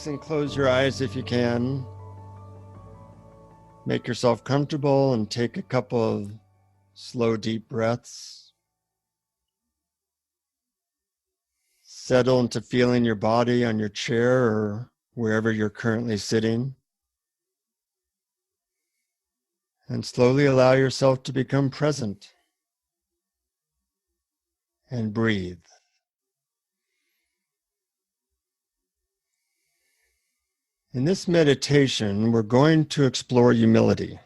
And close your eyes if you can. Make yourself comfortable and take a couple of slow, deep breaths. Settle into feeling your body on your chair or wherever you're currently sitting. And slowly allow yourself to become present. And breathe. In this meditation, we're going to explore humility.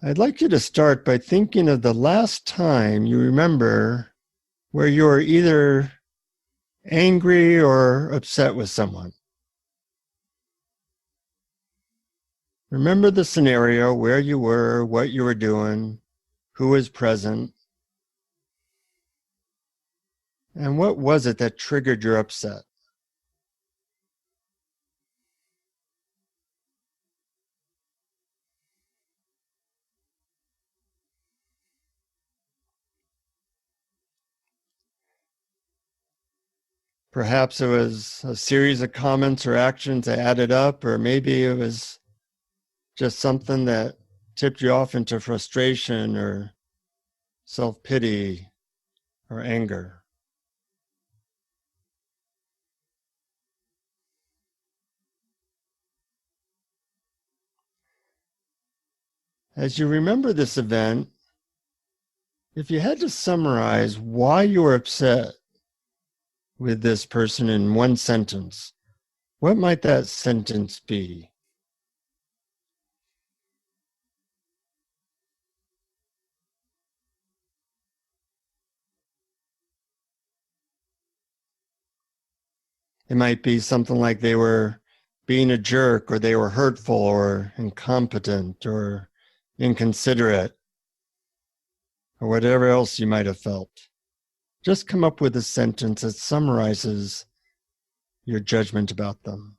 I'd like you to start by thinking of the last time you remember where you were either angry or upset with someone. Remember the scenario, where you were, what you were doing, who was present, and what was it that triggered your upset? Perhaps it was a series of comments or actions that added up, or maybe it was just something that tipped you off into frustration or self-pity or anger. As you remember this event, if you had to summarize why you were upset with this person in one sentence, what might that sentence be? It might be something like they were being a jerk, or they were hurtful, or incompetent, or inconsiderate, or whatever else you might have felt. Just come up with a sentence that summarizes your judgment about them.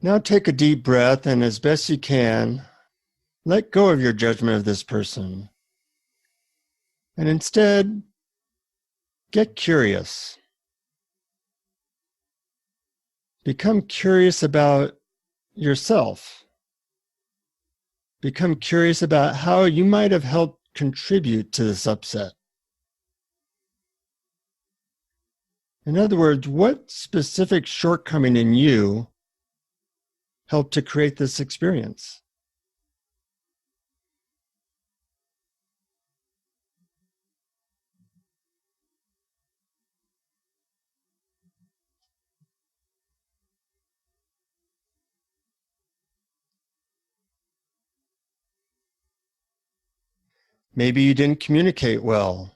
Now take a deep breath, and as best you can, let go of your judgment of this person. And instead, get curious. Become curious about yourself. Become curious about how you might have helped contribute to this upset. In other words, what specific shortcoming in you helped to create this experience? Maybe you didn't communicate well,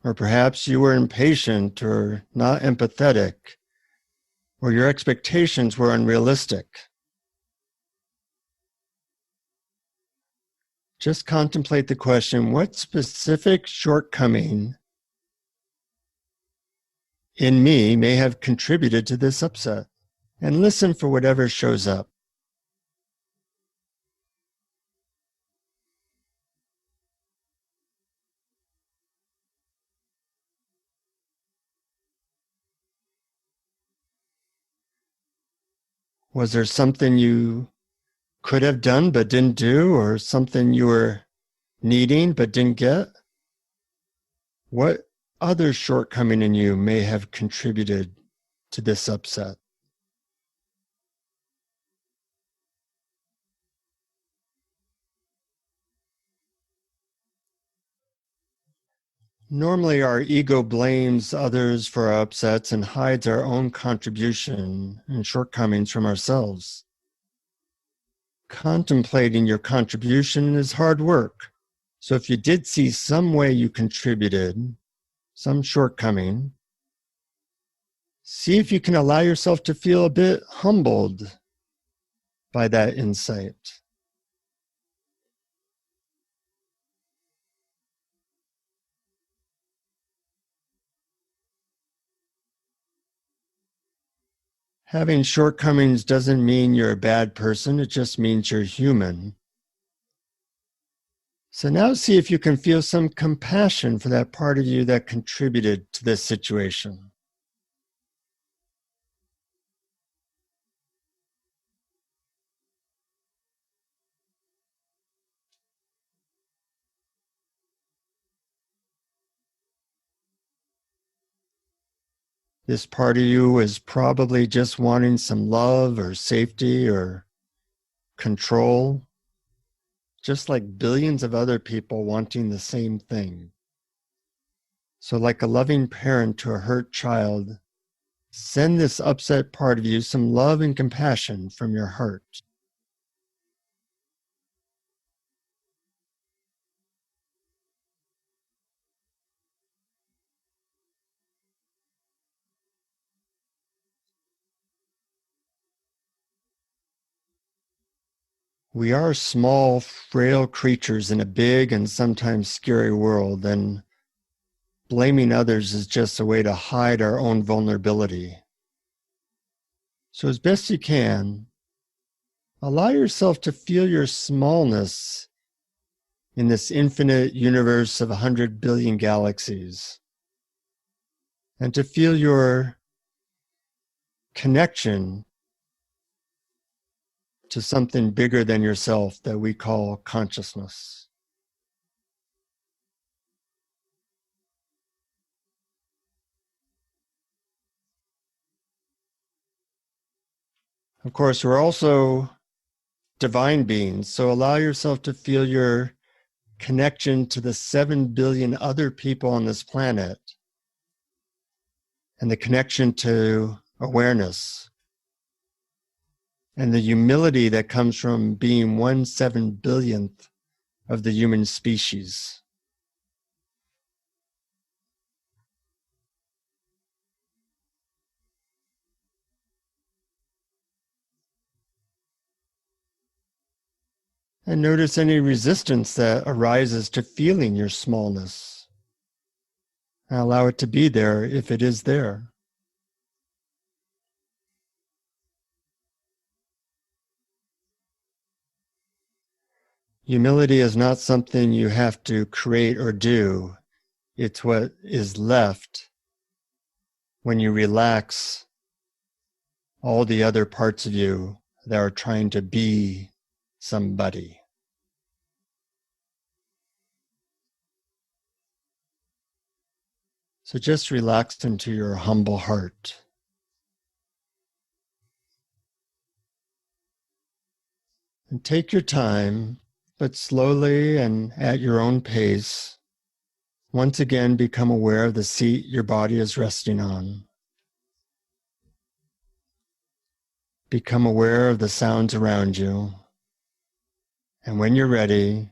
or perhaps you were impatient or not empathetic, or your expectations were unrealistic. Just contemplate the question, what specific shortcoming in me may have contributed to this upset? And listen for whatever shows up. Was there something you could have done but didn't do, or something you were needing but didn't get? What other shortcoming in you may have contributed to this upset? Normally, our ego blames others for our upsets and hides our own contribution and shortcomings from ourselves. Contemplating your contribution is hard work. So if you did see some way you contributed, some shortcoming, see if you can allow yourself to feel a bit humbled by that insight. Having shortcomings doesn't mean you're a bad person. It just means you're human. So now see if you can feel some compassion for that part of you that contributed to this situation. This part of you is probably just wanting some love or safety or control, just like billions of other people wanting the same thing. So like a loving parent to a hurt child, send this upset part of you some love and compassion from your heart. We are small, frail creatures in a big and sometimes scary world, and blaming others is just a way to hide our own vulnerability. So as best you can, allow yourself to feel your smallness in this infinite universe of 100 billion galaxies, and to feel your connection to something bigger than yourself that we call consciousness. Of course, we're also divine beings, so allow yourself to feel your connection to the 7 billion other people on this planet and the connection to awareness and the humility that comes from being 1/7 billionth of the human species. And notice any resistance that arises to feeling your smallness. And allow it to be there if it is there. Humility is not something you have to create or do. It's what is left when you relax all the other parts of you that are trying to be somebody. So just relax into your humble heart. And take your time, but slowly and at your own pace, once again become aware of the seat your body is resting on. Become aware of the sounds around you. And when you're ready,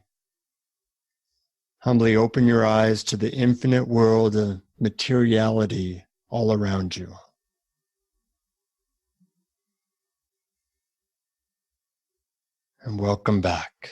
humbly open your eyes to the infinite world of materiality all around you. And welcome back.